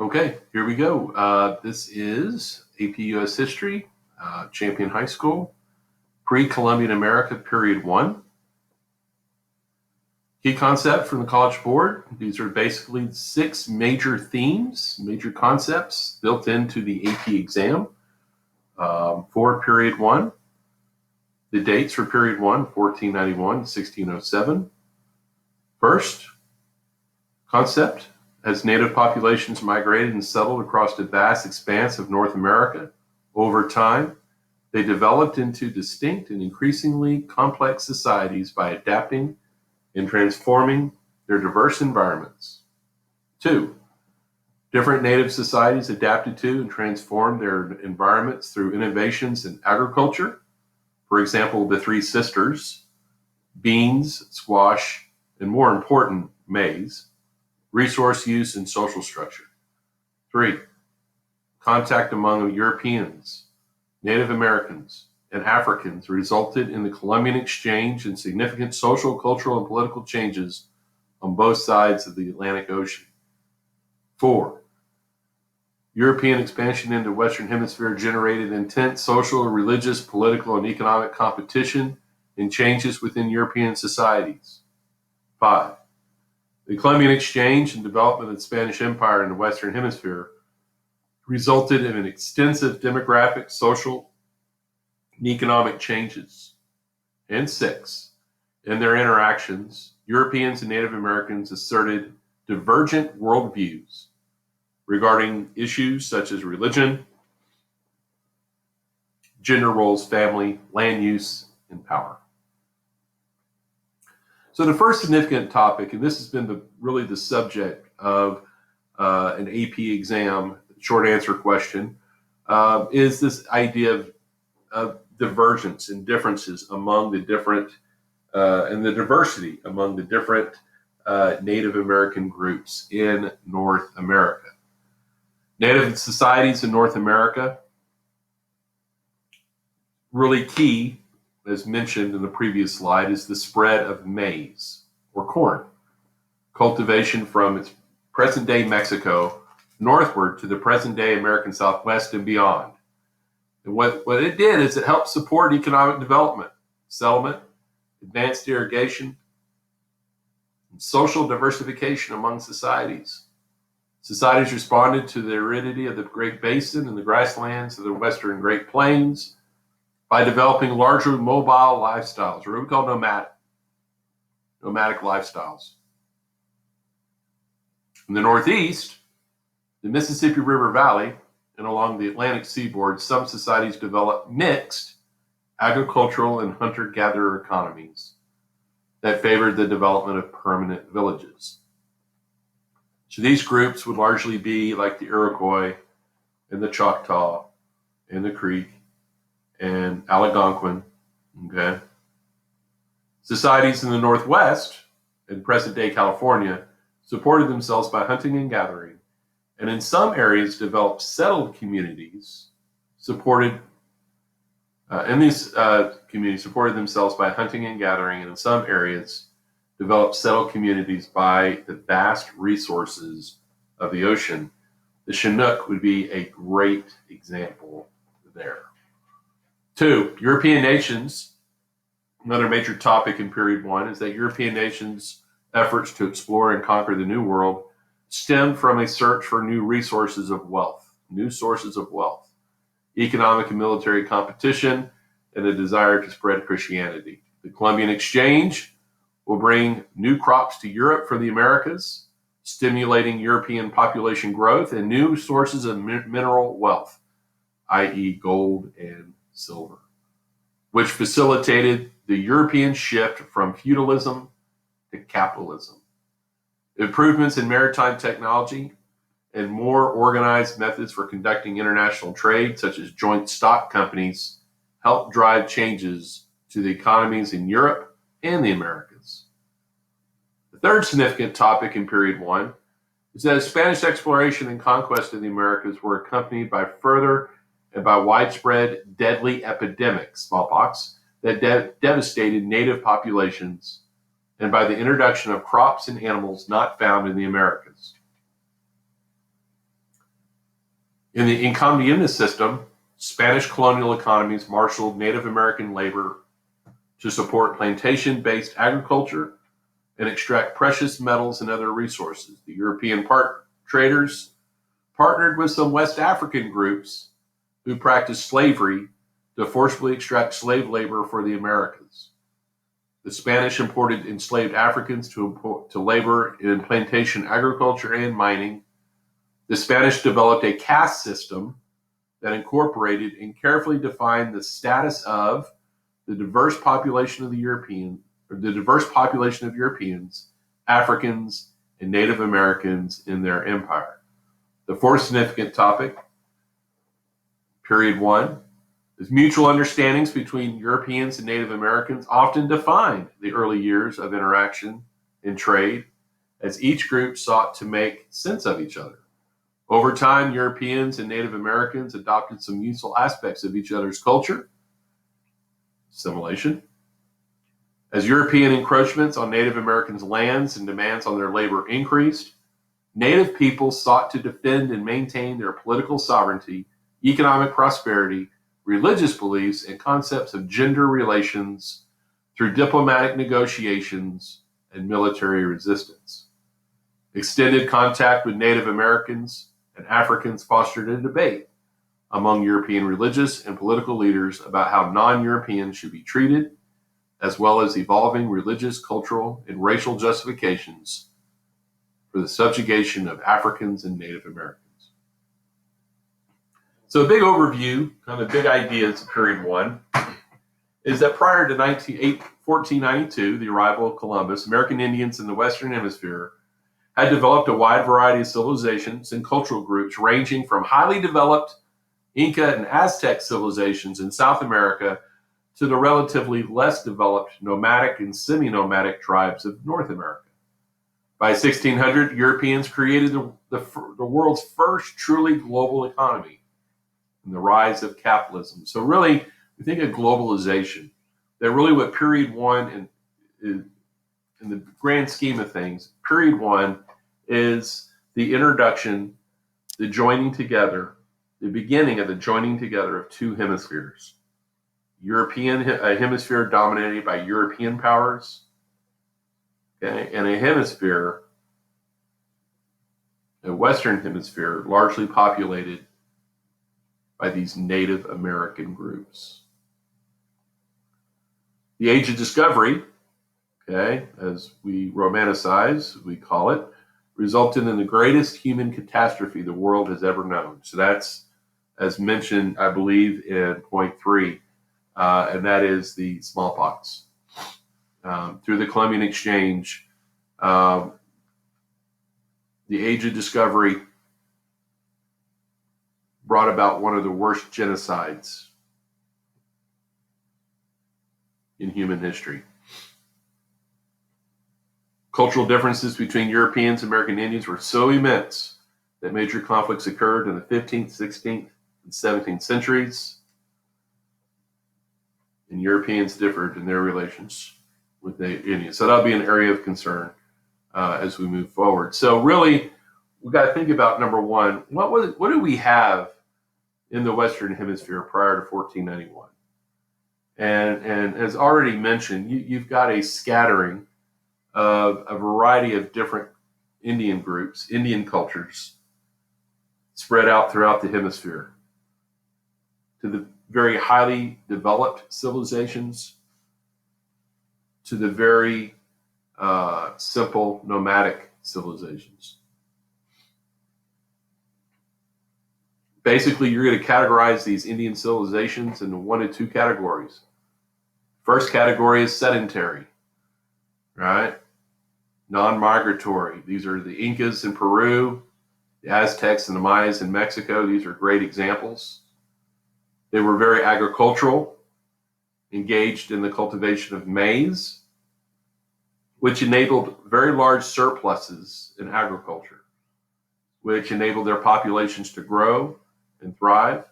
Okay, here we go. This is AP US History, Champion High School, Pre-Columbian America, Period 1. Key concept from the College Board. These are basically 6 major themes, major concepts built into the AP exam for Period 1. The dates for Period 1, 1491 to 1607. First concept, as native populations migrated and settled across the vast expanse of North America, over time, they developed into distinct and increasingly complex societies by adapting and transforming their diverse environments. 2, different native societies adapted to and transformed their environments through innovations in agriculture. For example, the 3 sisters, beans, squash, and more important, maize. Resource use and social structure. 3, contact among Europeans, Native Americans, and Africans resulted in the Columbian Exchange and significant social, cultural, and political changes on both sides of the Atlantic Ocean. 4, European expansion into the Western Hemisphere generated intense social, religious, political, and economic competition and changes within European societies. 5, the Columbian Exchange and development of the Spanish Empire in the Western Hemisphere resulted in an extensive demographic, social, and economic changes. And 6, in their interactions, Europeans and Native Americans asserted divergent worldviews regarding issues such as religion, gender roles, family, land use, and power. So the first significant topic, and this has been really the subject of an AP exam short answer question, is this idea of divergence and differences among the different, and the diversity among the different Native American groups in North America. Native societies in North America, really key, as mentioned in the previous slide, is the spread of maize or corn, cultivation from its present-day Mexico northward to the present-day American Southwest and beyond. And what it did is it helped support economic development, settlement, advanced irrigation, and social diversification among societies. Societies responded to the aridity of the Great Basin and the grasslands of the Western Great Plains by developing larger mobile lifestyles, or what we call nomadic lifestyles. In the Northeast, the Mississippi River Valley, and along the Atlantic seaboard, some societies developed mixed agricultural and hunter-gatherer economies that favored the development of permanent villages. So these groups would largely be like the Iroquois and the Choctaw and the Creek and Algonquin. Okay. Societies in the Northwest and present-day California supported themselves by hunting and gathering, and in some areas developed settled communities supported themselves by hunting and gathering, and in some areas developed settled communities by the vast resources of the ocean. The Chinook would be a great example there. 2, European nations. Another major topic in Period 1 is that European nations' efforts to explore and conquer the New World stemmed from a search for new sources of wealth, economic and military competition, and a desire to spread Christianity. The Columbian Exchange will bring new crops to Europe from the Americas, stimulating European population growth and new sources of mineral wealth, i.e. gold and silver, which facilitated the European shift from feudalism to capitalism. Improvements in maritime technology and more organized methods for conducting international trade, such as joint stock companies, helped drive changes to the economies in Europe and the Americas. The third significant topic in Period 1 is that Spanish exploration and conquest of the Americas were accompanied by further and by widespread deadly epidemics, smallpox, that devastated native populations, and by the introduction of crops and animals not found in the Americas. In the encomienda system, Spanish colonial economies marshaled Native American labor to support plantation-based agriculture and extract precious metals and other resources. The European traders partnered with some West African groups who practiced slavery to forcibly extract slave labor for the Americas. The Spanish imported enslaved Africans to labor in plantation agriculture and mining. The Spanish developed a caste system that incorporated and carefully defined the status of the diverse population of Europeans, Africans, and Native Americans in their empire. The fourth significant topic, period 1, is mutual understandings between Europeans and Native Americans often defined the early years of interaction and trade as each group sought to make sense of each other. Over time, Europeans and Native Americans adopted some useful aspects of each other's culture, assimilation. As European encroachments on Native Americans' lands and demands on their labor increased, Native peoples sought to defend and maintain their political sovereignty, economic prosperity, religious beliefs, and concepts of gender relations through diplomatic negotiations and military resistance. Extended contact with Native Americans and Africans fostered a debate among European religious and political leaders about how non-Europeans should be treated, as well as evolving religious, cultural, and racial justifications for the subjugation of Africans and Native Americans. So a big overview, kind of big ideas of period 1, is that prior to 1492, the arrival of Columbus, American Indians in the Western Hemisphere had developed a wide variety of civilizations and cultural groups ranging from highly developed Inca and Aztec civilizations in South America to the relatively less developed nomadic and semi-nomadic tribes of North America. By 1600, Europeans created the world's first truly global economy and the rise of capitalism. So really, we think of globalization, that really what period 1 in the grand scheme of things, period 1 is the introduction, the joining together, the beginning of the joining together of two hemispheres. A hemisphere dominated by European powers, okay, and a Western hemisphere largely populated by these Native American groups. The Age of Discovery, okay, as we romanticize, we call it, resulted in the greatest human catastrophe the world has ever known. So that's, as mentioned, I believe, in point 3, and that is the smallpox. Through the Columbian Exchange, the Age of Discovery brought about one of the worst genocides in human history. Cultural differences between Europeans and American Indians were so immense that major conflicts occurred in the 15th, 16th, and 17th centuries, and Europeans differed in their relations with the Indians. So that'll be an area of concern as we move forward. So really, we've got to think about, number one, what do we have in the Western Hemisphere prior to 1491? And as already mentioned, you've got a scattering of a variety of different Indian groups, Indian cultures, spread out throughout the hemisphere, to the very highly developed civilizations, to the very simple nomadic civilizations. Basically, you're going to categorize these Indian civilizations into one of two categories. First category is sedentary, right? Non-migratory. These are the Incas in Peru, the Aztecs and the Mayas in Mexico. These are great examples. They were very agricultural, engaged in the cultivation of maize, which enabled very large surpluses in agriculture, which enabled their populations to grow and thrive,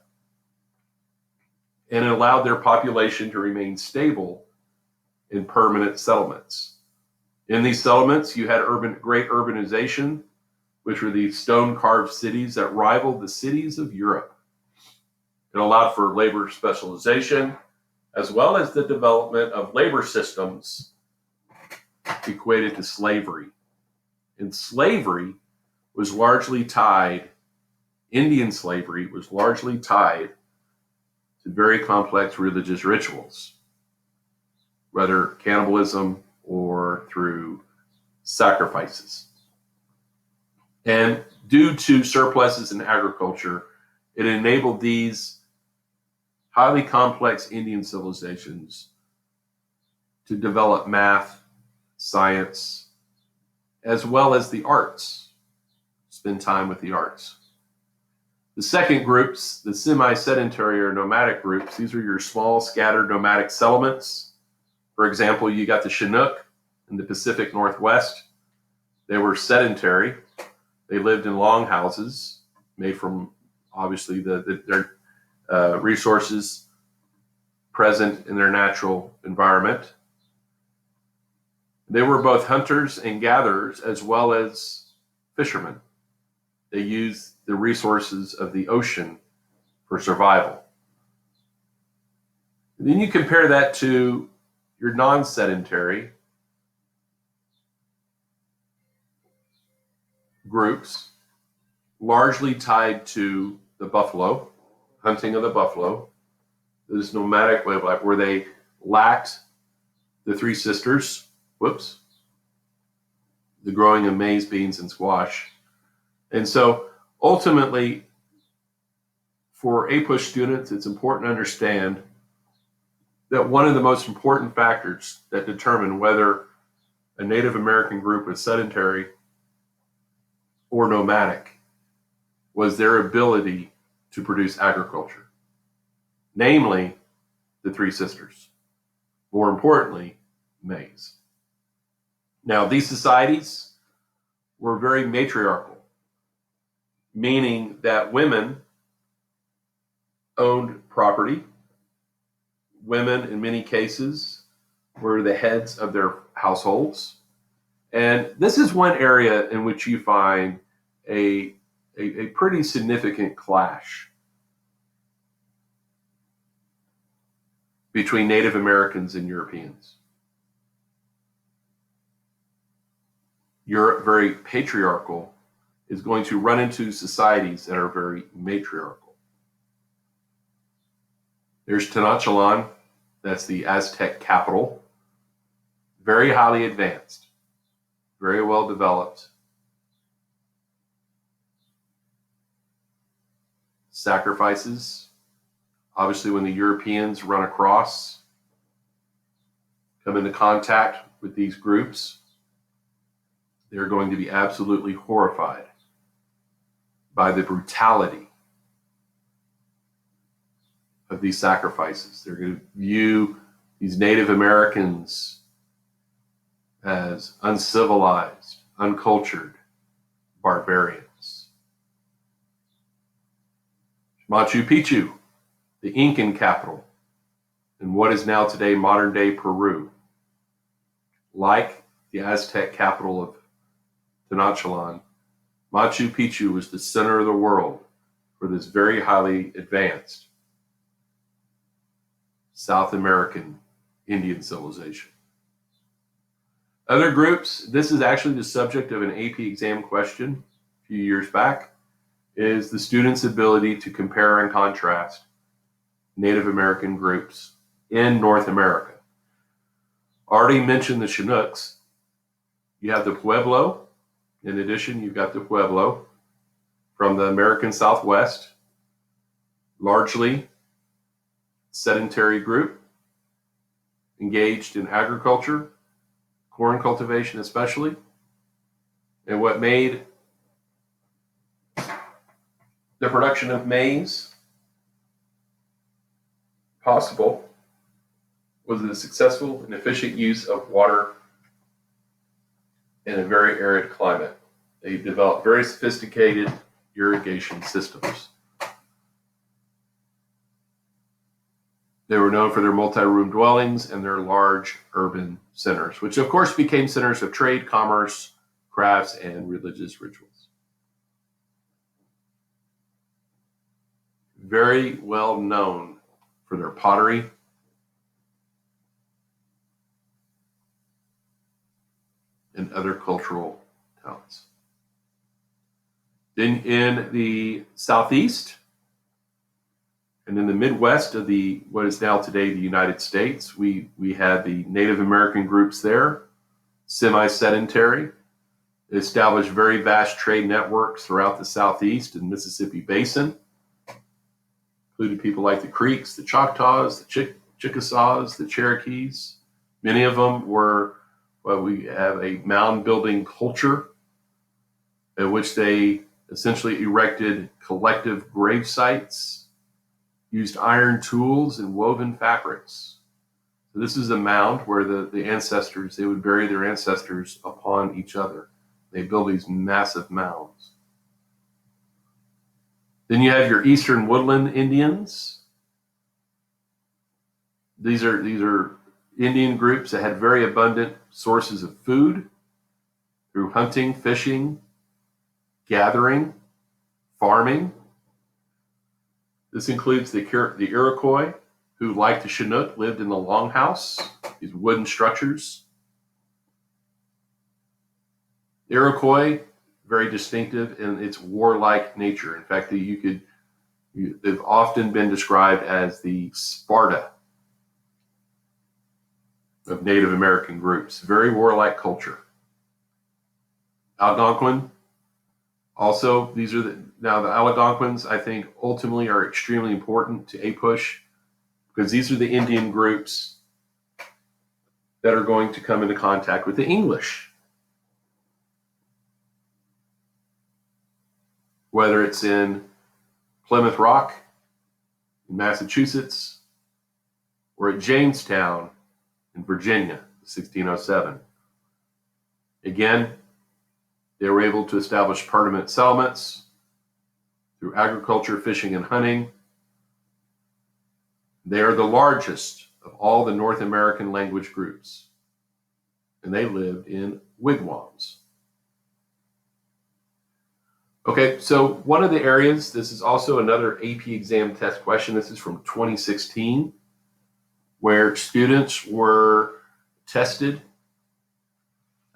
and it allowed their population to remain stable in permanent settlements. In these settlements, you had great urbanization, which were these stone-carved cities that rivaled the cities of Europe. It allowed for labor specialization, as well as the development of labor systems equated to slavery. And slavery was largely tied, Indian slavery was largely tied to very complex religious rituals, whether cannibalism or through sacrifices. And due to surpluses in agriculture, it enabled these highly complex Indian civilizations to develop math, science, as well as the arts, spend time with the arts. The second groups, the semi-sedentary or nomadic groups, these are your small scattered nomadic settlements. For example, you got the Chinook in the Pacific Northwest. They were sedentary. They lived in long houses made from obviously their resources present in their natural environment. They were both hunters and gatherers as well as fishermen. They used the resources of the ocean for survival. And then you compare that to your non-sedentary groups, largely tied to the buffalo, hunting of the buffalo, this nomadic way of life where they lacked the three sisters, the growing of maize, beans, and squash. And so ultimately, for APUSH students, it's important to understand that one of the most important factors that determine whether a Native American group was sedentary or nomadic was their ability to produce agriculture, namely the three sisters. More importantly, maize. Now, these societies were very matriarchal, meaning that women owned property. Women, in many cases, were the heads of their households. And this is one area in which you find a pretty significant clash between Native Americans and Europeans. Europe, very patriarchal, is going to run into societies that are very matriarchal. There's Tenochtitlan, that's the Aztec capital, very highly advanced, very well developed. Sacrifices, obviously when the Europeans run across, come into contact with these groups, they're going to be absolutely horrified by the brutality of these sacrifices. They're going to view these Native Americans as uncivilized, uncultured barbarians. Machu Picchu, the Incan capital, in what is now today modern day Peru, like the Aztec capital of Tenochtitlan, Machu Picchu was the center of the world for this very highly advanced South American Indian civilization. Other groups, this is actually the subject of an AP exam question a few years back, is the student's ability to compare and contrast Native American groups in North America. Already mentioned the Chinooks. You have the Pueblo. In addition, you've got the Pueblo from the American Southwest, largely sedentary group, engaged in agriculture, corn cultivation especially. And what made the production of maize possible was the successful and efficient use of water in a very arid climate. They developed very sophisticated irrigation systems. They were known for their multi-room dwellings and their large urban centers, which of course became centers of trade, commerce, crafts, and religious rituals. very well known for their pottery and other cultural talents. Then in the southeast and in the Midwest of what is now today the United States, we had the Native American groups there, semi-sedentary. It established very vast trade networks throughout the Southeast and Mississippi Basin, including people like the Creeks, the Choctaws, the Chickasaws, the Cherokees. Many of them were, we have a mound building culture in which they essentially erected collective grave sites, used iron tools and woven fabrics. So this is a mound where the ancestors, they would bury their ancestors upon each other. They build these massive mounds. Then you have your eastern woodland Indians. These are Indian groups that had very abundant sources of food through hunting, fishing, gathering, farming. This includes the Iroquois, who, like the Chinook, lived in the longhouse, these wooden structures. The Iroquois, very distinctive in its warlike nature. In fact, they've often been described as the Sparta of Native American groups. Very warlike culture. Algonquin, also, now the Algonquins, I think, ultimately are extremely important to APUSH because these are the Indian groups that are going to come into contact with the English. Whether it's in Plymouth Rock, in Massachusetts, or at Jamestown in Virginia, 1607. Again, they were able to establish permanent settlements through agriculture, fishing, and hunting. They are the largest of all the North American language groups, and they lived in wigwams. Okay, so one of the areas, this is also another AP exam test question. This is from 2016, where students were tested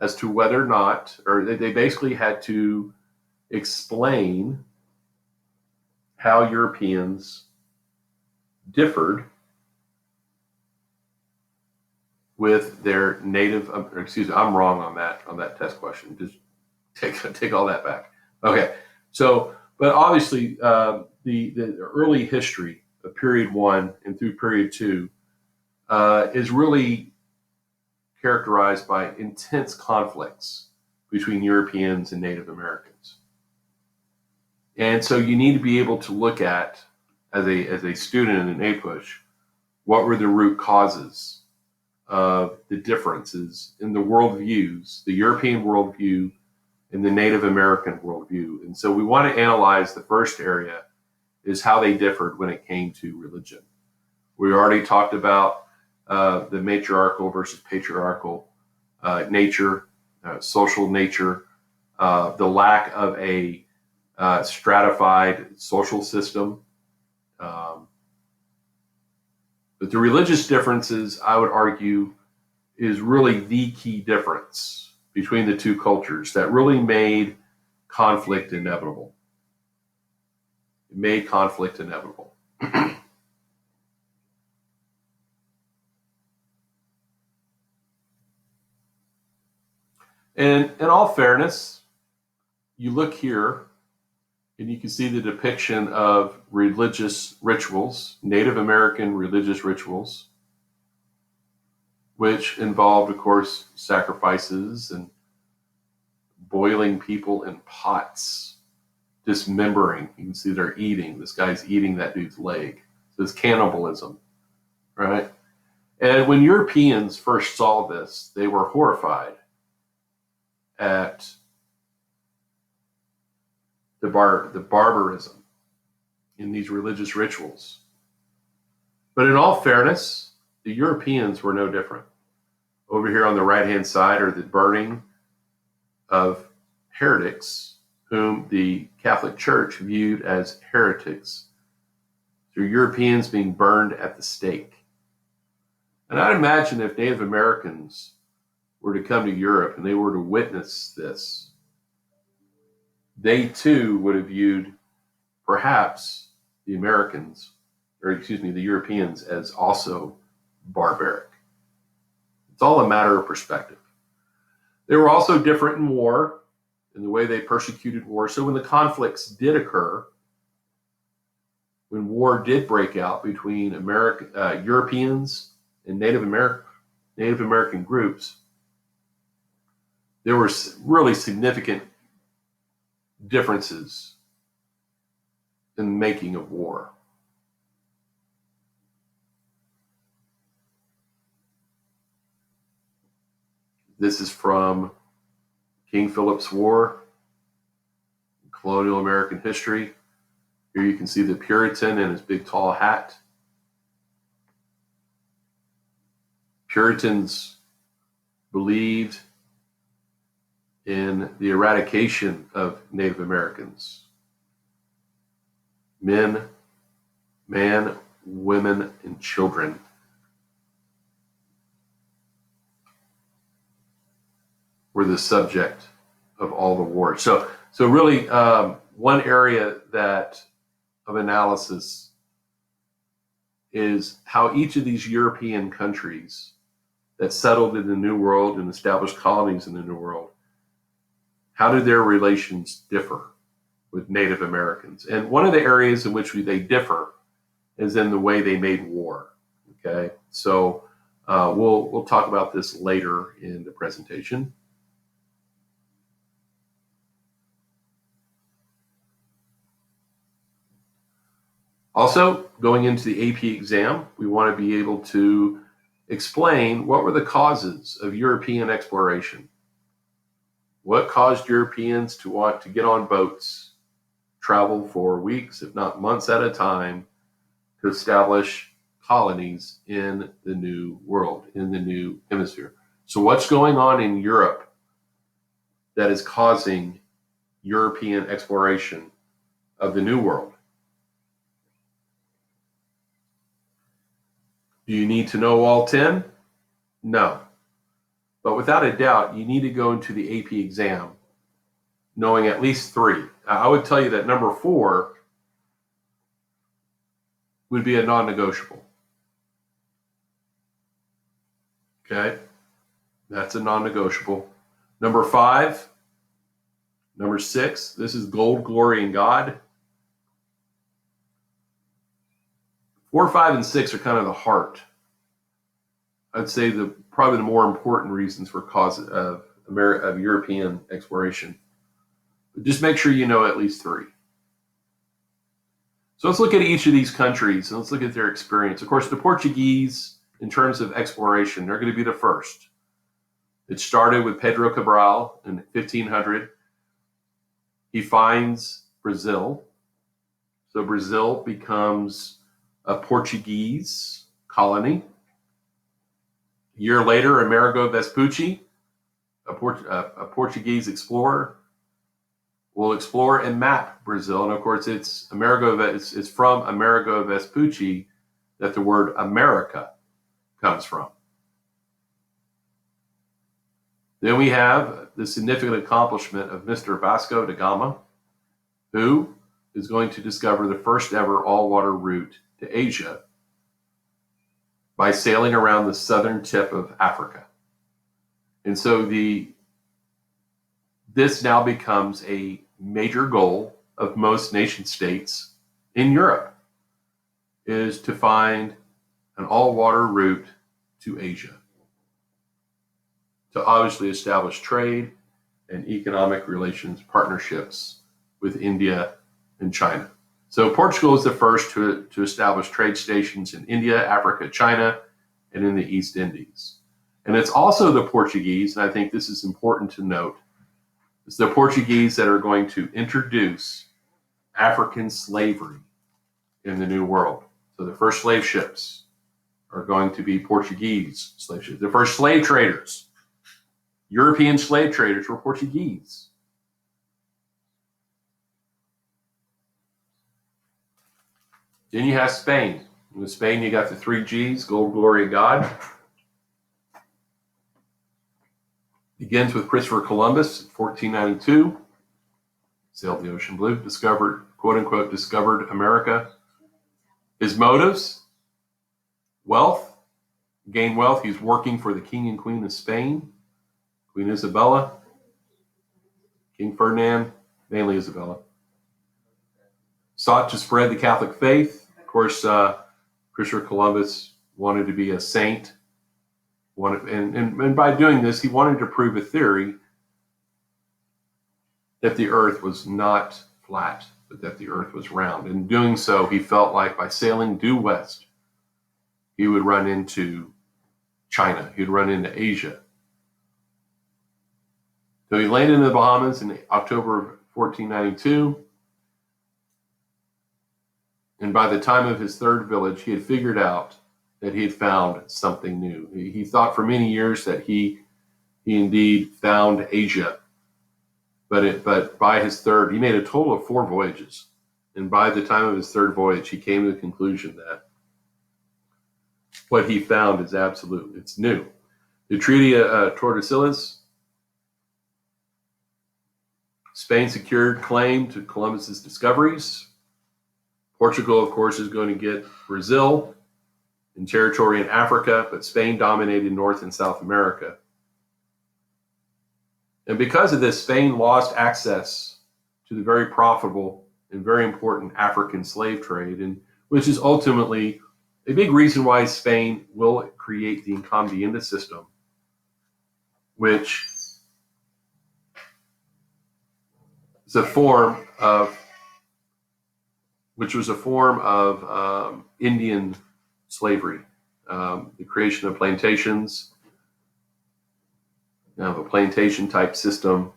as to whether or not, or they basically had to explain how Europeans differed with their native, I'm wrong on that test question. Just take all that back. Okay, so, but obviously the early history of period 1 and through period 2 is really characterized by intense conflicts between Europeans and Native Americans. And so you need to be able to look at, as a student in an APUSH, what were the root causes of the differences in the worldviews, the European worldview and the Native American worldview. And so we want to analyze the first area is how they differed when it came to religion. We already talked about the matriarchal versus patriarchal nature, social nature, the lack of a stratified social system. But the religious differences, I would argue, is really the key difference between the two cultures that really made conflict inevitable. It made conflict inevitable. And in all fairness, you look here and you can see the depiction of religious rituals, Native American religious rituals, which involved, of course, sacrifices and boiling people in pots, dismembering. You can see they're eating. This guy's eating that dude's leg. So it's cannibalism, right? And when Europeans first saw this, they were horrified at the barbarism in these religious rituals. But in all fairness, the Europeans were no different. Over here on the right-hand side are the burning of heretics, whom the Catholic Church viewed as heretics through Europeans being burned at the stake. And I'd imagine if Native Americans were to come to Europe and they were to witness this, they too would have viewed perhaps the Europeans as also barbaric. It's all a matter of perspective. They were also different in war, in the way they persecuted war. So when the conflicts did occur, when war did break out between Europeans and Native American groups, there were really significant differences in the making of war. This is from King Philip's War, colonial American history. Here you can see the Puritan and his big tall hat. Puritans believed in the eradication of Native Americans. Men, man, women, and children. Were the subject of all the wars. So really, one area of analysis is how each of these European countries that settled in the New World and established colonies in the New World, how did their relations differ with Native Americans? And one of the areas in which they differ is in the way they made war. Okay, so we'll talk about this later in the presentation. Also, going into the AP exam, we want to be able to explain what were the causes of European exploration. What caused Europeans to want to get on boats, travel for weeks, if not months at a time, to establish colonies in the New World, in the New Hemisphere? So what's going on in Europe that is causing European exploration of the New World? Do you need to know all 10? No. But without a doubt, you need to go into the AP exam knowing at least 3. I would tell you that number 4 would be a non-negotiable. Okay? That's a non-negotiable. Number 5, number 6, this is gold, glory, and God. 4, 5, and 6 are kind of the heart. I'd say probably the more important reasons for cause of European exploration. But just make sure you know at least 3. So let's look at each of these countries and let's look at their experience. Of course, the Portuguese, in terms of exploration, they're going to be the first. It started with Pedro Cabral in 1500. He finds Brazil. So Brazil becomes a Portuguese colony. A year later, Amerigo Vespucci, a Portuguese explorer, will explore and map Brazil. And of course, it's from Amerigo Vespucci that the word America comes from. Then we have the significant accomplishment of Mr. Vasco da Gama, who is going to discover the first ever all-water route to Asia by sailing around the southern tip of Africa. And so this now becomes a major goal of most nation states in Europe, is to find an all-water route to Asia, to obviously establish trade and economic relations partnerships with India and China. So Portugal is the first to establish trade stations in India, Africa, China, and in the East Indies. And it's also the Portuguese, and I think this is important to note, it's the Portuguese that are going to introduce African slavery in the New World. So the first slave ships are going to be Portuguese slave ships. The first slave traders, European slave traders, were Portuguese. Then you have Spain. With Spain, you got the three G's: gold, glory, and God. Begins with Christopher Columbus, 1492. Sailed the ocean blue, discovered, quote unquote, discovered America. His motives: wealth, gain wealth. He's working for the King and Queen of Spain, Queen Isabella, King Ferdinand, mainly Isabella. Sought to spread the Catholic faith. Of course, Christopher Columbus wanted to be a saint. And by doing this, he wanted to prove a theory that the earth was not flat, but that the earth was round. In doing so, he felt like by sailing due west, he would run into China, he'd run into Asia. So he landed in the Bahamas in October of 1492. And by the time of his third village, he had figured out that he had found something new. He thought for many years that he indeed found Asia. But by his third, he made a total of 4 voyages. And by the time of his third voyage, he came to the conclusion that what he found is absolute. It's new. The Treaty of Tordesillas, Spain secured claim to Columbus's discoveries. Portugal, of course, is going to get Brazil and territory in Africa, but Spain dominated North and South America. And because of this, Spain lost access to the very profitable and very important African slave trade, and which is ultimately a big reason why Spain will create the encomienda system, which is a form of Indian slavery, the creation of plantations, a plantation type system,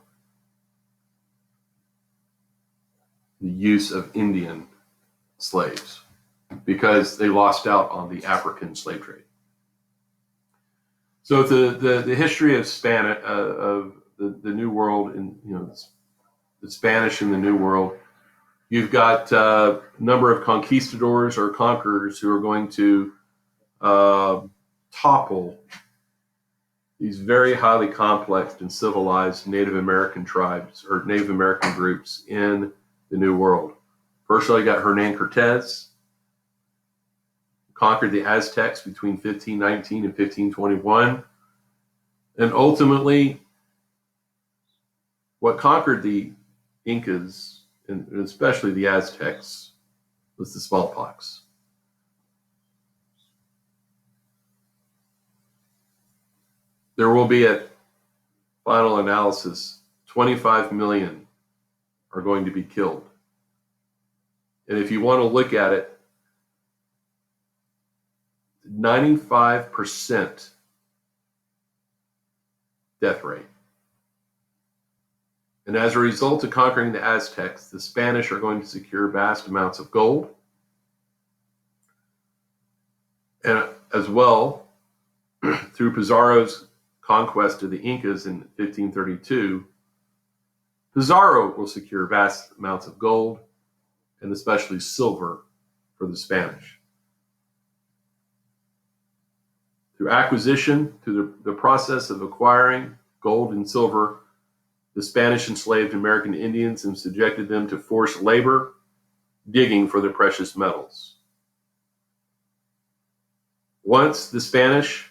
the use of Indian slaves, because they lost out on the African slave trade. So the history of the New World, and the Spanish in the New World, you've got a number of conquistadors or conquerors who are going to topple these very highly complex and civilized Native American tribes or Native American groups in the New World. First, you got Hernan Cortez, conquered the Aztecs between 1519 and 1521. And ultimately, what conquered the Incas, and especially the Aztecs, was the smallpox. There will be, at final analysis, 25 million are going to be killed. And if you want to look at it, 95% death rate. And as a result of conquering the Aztecs, the Spanish are going to secure vast amounts of gold. And as well, through Pizarro's conquest of the Incas in 1532, Pizarro will secure vast amounts of gold and especially silver for the Spanish. Through acquisition, through the process of acquiring gold and silver, the Spanish enslaved American Indians and subjected them to forced labor, digging for the precious metals. Once the Spanish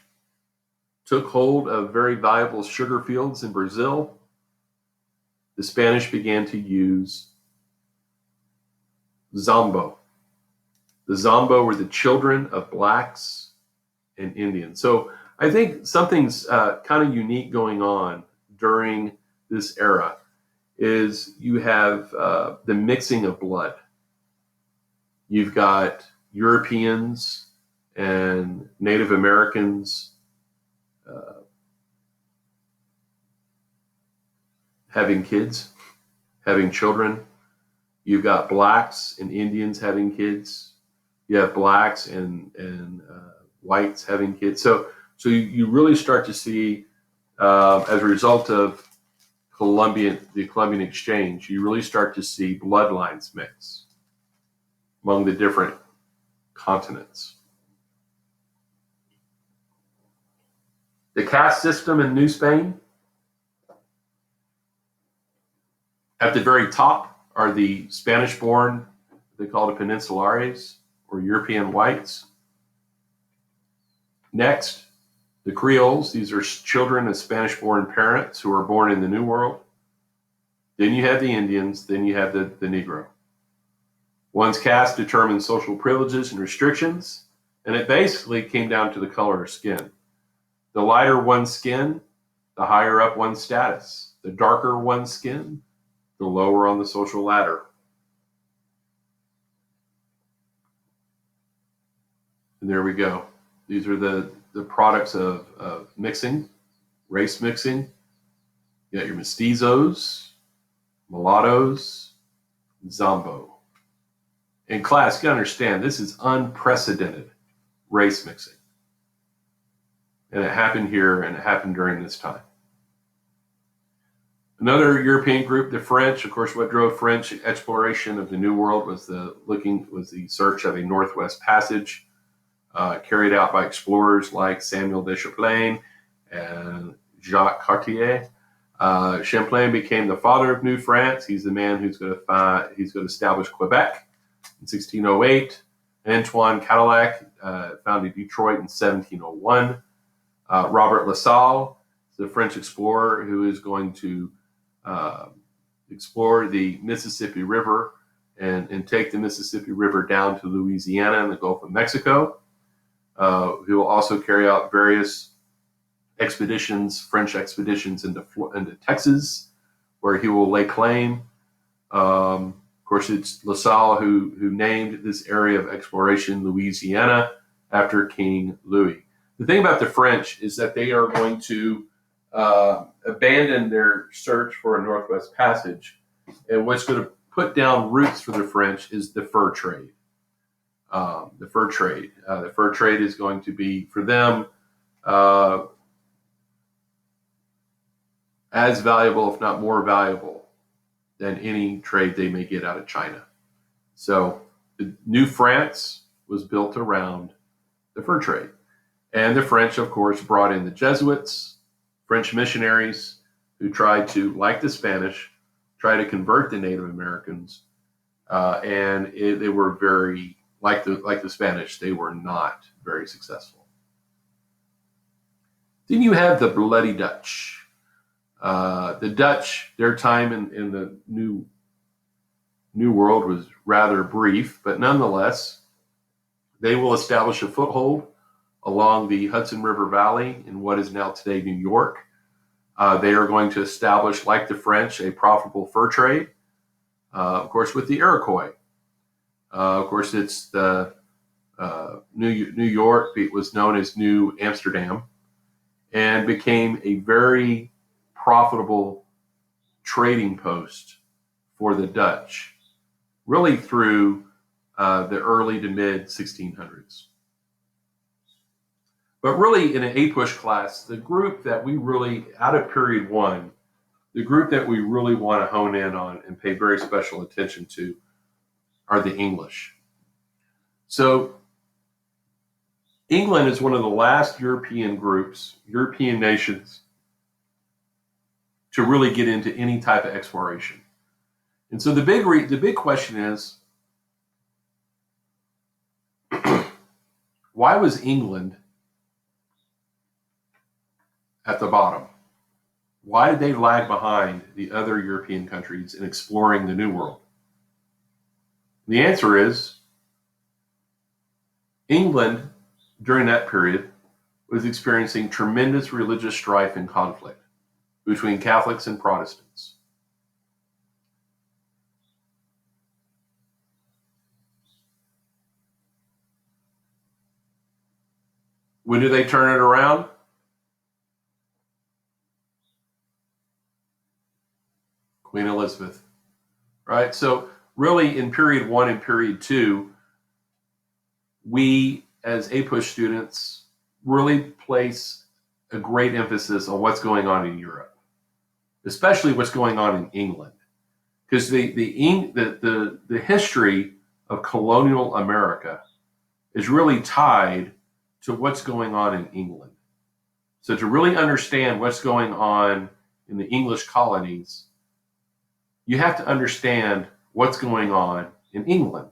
took hold of very valuable sugar fields in Brazil, the Spanish began to use Zombo. The Zombo were the children of blacks and Indians. So I think something's kind of unique going on during this era is you have the mixing of blood. You've got Europeans and Native Americans having kids, having children. You've got blacks and Indians having kids. You have blacks and whites having kids. So you really start to see, as a result of the Columbian Exchange, you really start to see bloodlines mix among the different continents. The caste system in New Spain. At the very top are the Spanish-born, they call it Peninsulares, or European whites. Next, the Creoles. These are children of Spanish-born parents who are born in the New World. Then you have the Indians, then you have the Negro. One's caste determines social privileges and restrictions, and it basically came down to the color of skin. The lighter one's skin, the higher up one's status. The darker one's skin, the lower on the social ladder. And there we go. These are the products of mixing, race mixing. You got your mestizos, mulattoes, zombo. In class, you gotta understand, this is unprecedented race mixing. And it happened here, and it happened during this time. Another European group, the French. Of course, what drove French exploration of the New World was the search of a Northwest Passage, carried out by explorers like Samuel de Champlain and Jacques Cartier. Champlain became the father of New France. He's the man who's going to establish Quebec in 1608. Antoine Cadillac founded Detroit in 1701. Robert La Salle, the French explorer who is going to explore the Mississippi River and take the Mississippi River down to Louisiana and the Gulf of Mexico. He will also carry out various expeditions, French expeditions into Texas, where he will lay claim. Of course, it's La Salle who named this area of exploration Louisiana after King Louis. The thing about the French is that they are going to abandon their search for a Northwest Passage, and what's going to put down roots for the French is the fur trade. The fur trade is going to be, for them, as valuable, if not more valuable, than any trade they may get out of China. So the New France was built around the fur trade. And the French, of course, brought in the Jesuits, French missionaries, who tried to, like the Spanish, try to convert the Native Americans. They were very, like the Spanish, they were not very successful. Then you have the Bloody Dutch. The Dutch, their time in the New World was rather brief, but nonetheless, they will establish a foothold along the Hudson River Valley in what is now today New York. They are going to establish, like the French, a profitable fur trade, of course, with the Iroquois. Of course, it's the New York. It was known as New Amsterdam, and became a very profitable trading post for the Dutch, really through the early to mid 1600s. But really, in an APUSH class, the group that we really, out of period one, the group that we really want to hone in on and pay very special attention to are the English. So England is one of the last European groups, European nations, to really get into any type of exploration. And so the big question is, why was England at the bottom? Why did they lag behind the other European countries in exploring the New World? The answer is England, during that period, was experiencing tremendous religious strife and conflict between Catholics and Protestants. When do they turn it around? Queen Elizabeth, right? So really in period one and period two, we as APUSH students really place a great emphasis on what's going on in Europe, especially what's going on in England, because the history of colonial America is really tied to what's going on in England. So to really understand what's going on in the English colonies, you have to understand what's going on in England.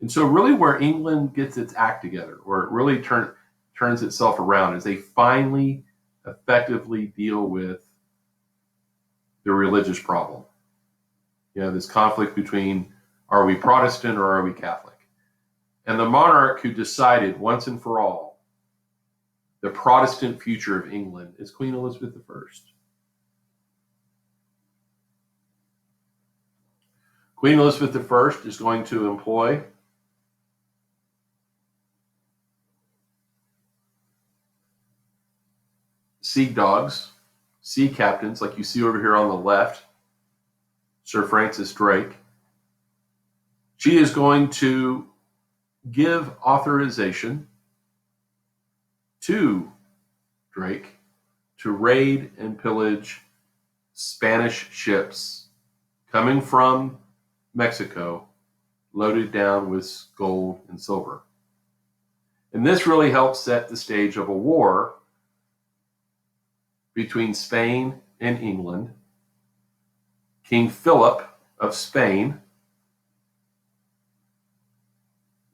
And so really where England gets its act together, or it really turns itself around, is they finally effectively deal with the religious problem. This conflict between, are we Protestant or are we Catholic? And the monarch who decided once and for all the Protestant future of England is Queen Elizabeth I. Queen Elizabeth I is going to employ sea dogs, sea captains, like you see over here on the left, Sir Francis Drake. She is going to give authorization to Drake to raid and pillage Spanish ships coming from Mexico, loaded down with gold and silver. And this really helps set the stage of a war between Spain and England. King Philip of Spain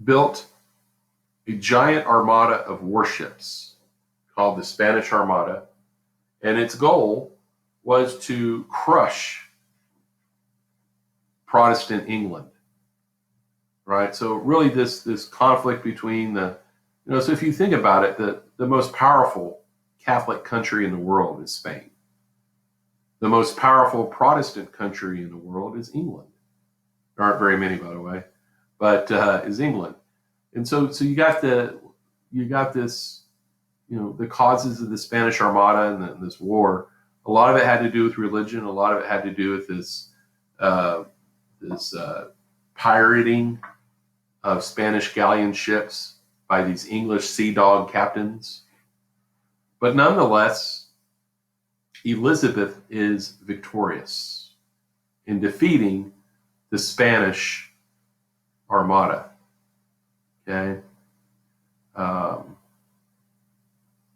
built a giant armada of warships called the Spanish Armada, and its goal was to crush Protestant England, right? So really this conflict between so if you think about it, the most powerful Catholic country in the world is Spain. The most powerful Protestant country in the world is England. There aren't very many, by the way, but is England. And so you got this, the causes of the Spanish Armada and this war. A lot of it had to do with religion. A lot of it had to do with this pirating of Spanish galleon ships by these English sea dog captains. But nonetheless, Elizabeth is victorious in defeating the Spanish Armada. Okay.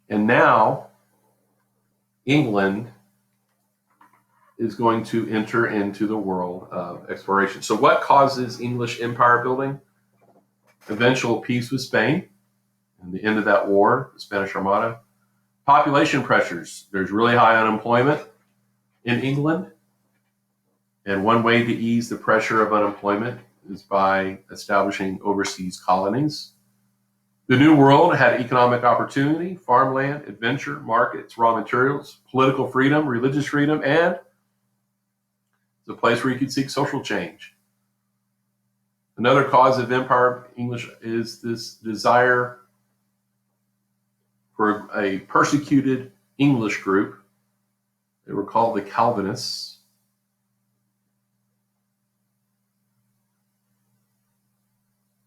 And now England is going to enter into the world of exploration. So what causes English empire building? Eventual peace with Spain and the end of that war, the Spanish Armada. Population pressures. There's really high unemployment in England. And one way to ease the pressure of unemployment is by establishing overseas colonies. The New World had economic opportunity, farmland, adventure, markets, raw materials, political freedom, religious freedom, and it's a place where you could seek social change. Another cause of empire English is this desire for a persecuted English group. They were called the Calvinists.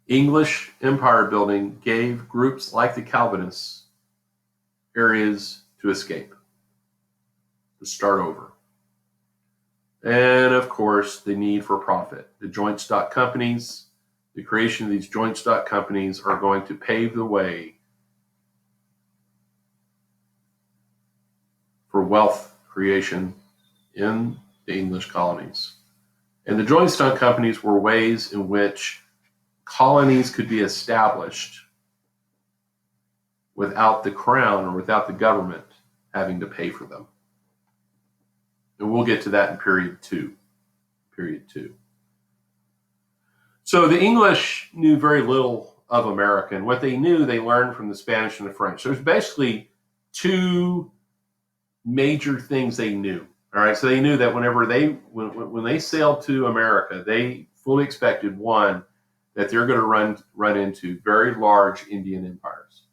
English empire building gave groups like the Calvinists areas to escape, to start over. And of course, the need for profit. The joint stock companies, the creation of these joint stock companies are going to pave the way for wealth creation in the English colonies. And the joint stock companies were ways in which colonies could be established without the crown or without the government having to pay for them. And we'll get to that in period two. So the English knew very little of America, and what they knew, they learned from the Spanish and the French. There's basically two major things they knew. All right, so they knew that when they sailed to America, they fully expected, one, that they're going to run into very large Indian empires,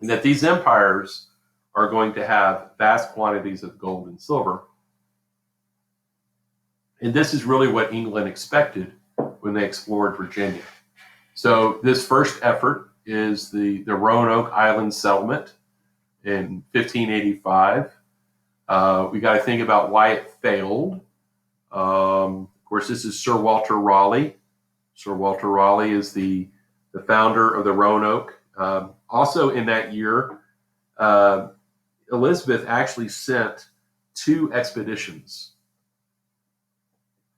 and that these empires are going to have vast quantities of gold and silver. And this is really what England expected when they explored Virginia. So this first effort is the Roanoke Island settlement in 1585. We got to think about why it failed. Of course, this is Sir Walter Raleigh. Sir Walter Raleigh is the the founder of the Roanoke. Also in that year, Elizabeth actually sent 2 expeditions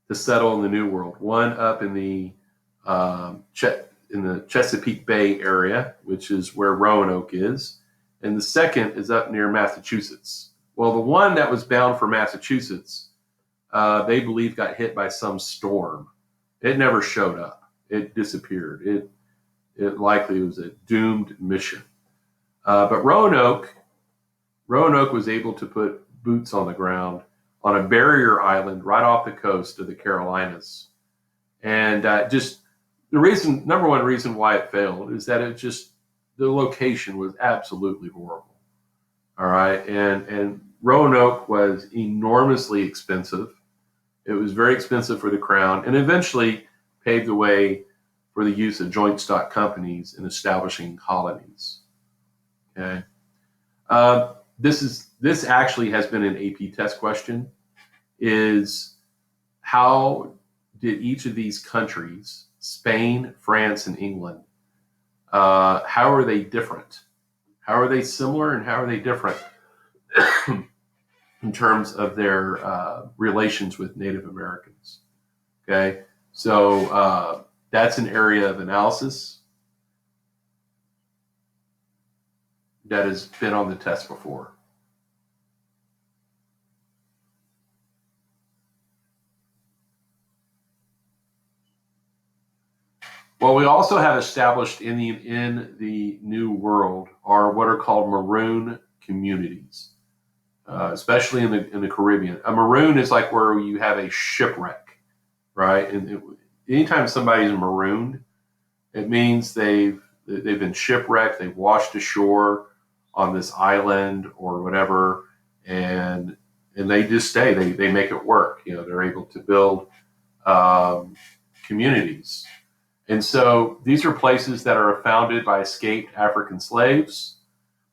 to settle in the New World. One up in the Chesapeake Bay area, which is where Roanoke is, and the second is up near Massachusetts. Well, the one that was bound for Massachusetts, they believe got hit by some storm. It never showed up. It disappeared. It likely was a doomed mission. But Roanoke was able to put boots on the ground on a barrier island right off the coast of the Carolinas. And just the number one reason why it failed is that the location was absolutely horrible. All right. And Roanoke was enormously expensive. It was very expensive for the crown, and eventually paved the way for the use of joint stock companies in establishing colonies. Okay. This actually has been an AP test question, is how did each of these countries, Spain, France, and England, how are they different? How are they similar and how are they different in terms of their relations with Native Americans? Okay, so that's an area of analysis that has been on the test before. Well, we also have established in the New World are what are called maroon communities, especially in the Caribbean. A maroon is like where you have a shipwreck, right? And anytime somebody's marooned, it means they've been shipwrecked, they've washed ashore on this island or whatever, and they just stay. They make it work. They're able to build communities. And so these are places that are founded by escaped African slaves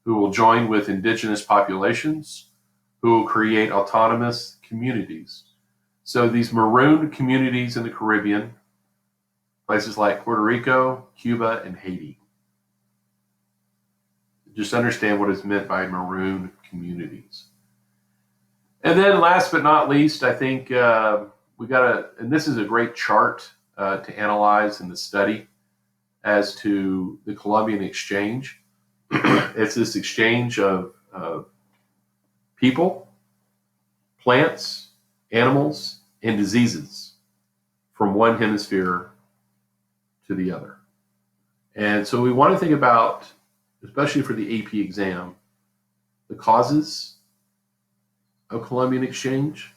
who will join with indigenous populations who will create autonomous communities. So these marooned communities in the Caribbean, places like Puerto Rico, Cuba, and Haiti. Just understand what is meant by maroon communities. And then last but not least, I think and this is a great chart to analyze and to study as to the Columbian Exchange. It's this exchange of people, plants, animals, and diseases from one hemisphere to the other. And so we want to think about, especially for the AP exam, the causes of Columbian Exchange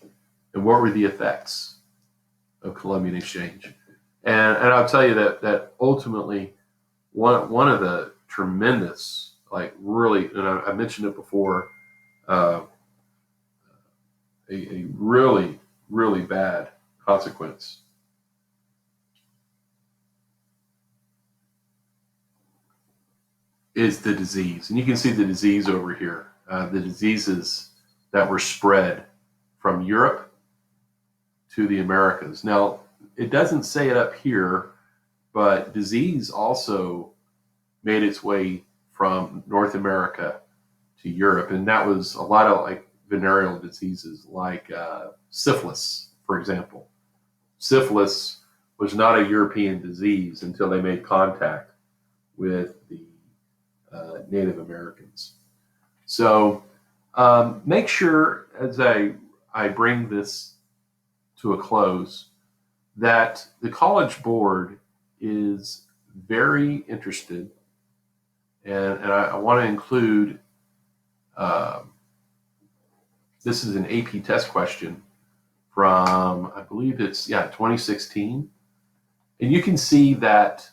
and what were the effects of Columbian Exchange. And I'll tell you that ultimately one of the tremendous, like really, and I mentioned it before, a really, really bad consequence is the disease. And you can see the disease over here, the diseases that were spread from Europe to the Americas. Now, it doesn't say it up here, but disease also made its way from North America to Europe. And that was a lot of like venereal diseases like syphilis, for example. Syphilis was not a European disease until they made contact with the Native Americans. So make sure as I bring this to a close that the College Board is very interested, and I want to include, this is an AP test question from, I believe it's, 2016. And you can see that,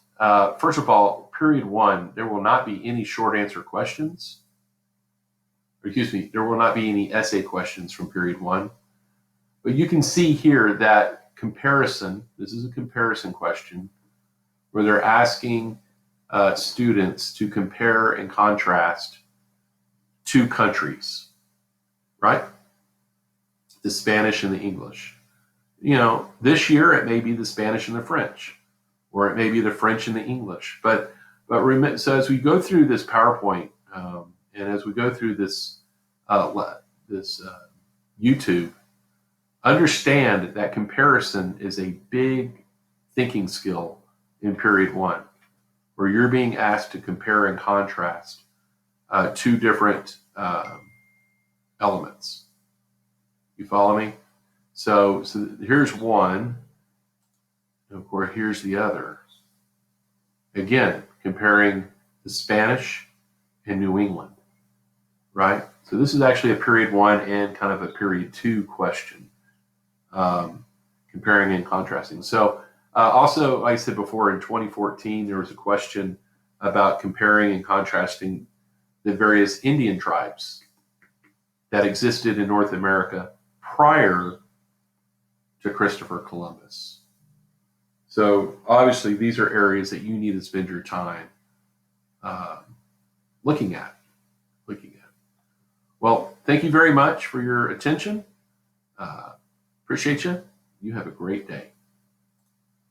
first of all, period 1, there will not be any short answer questions. There will not be any essay questions from period 1. But you can see here that comparison, this is a comparison question, where they're asking students to compare and contrast 2 countries, right? The Spanish and the English. This year it may be the Spanish and the French, or it may be the French and the English. But so as we go through this PowerPoint, and as we go through this YouTube, understand that comparison is a big thinking skill in period one, where you're being asked to compare and contrast two different elements. You follow me? So here's one, and of course here's the other. Again, comparing the Spanish and New England, right? So this is actually a period one and kind of a period two question, comparing and contrasting. So also, like I said before, in 2014, there was a question about comparing and contrasting the various Indian tribes that existed in North America prior to Christopher Columbus. So obviously, these are areas that you need to spend your time looking at. Well, thank you very much for your attention. Appreciate you. You have a great day.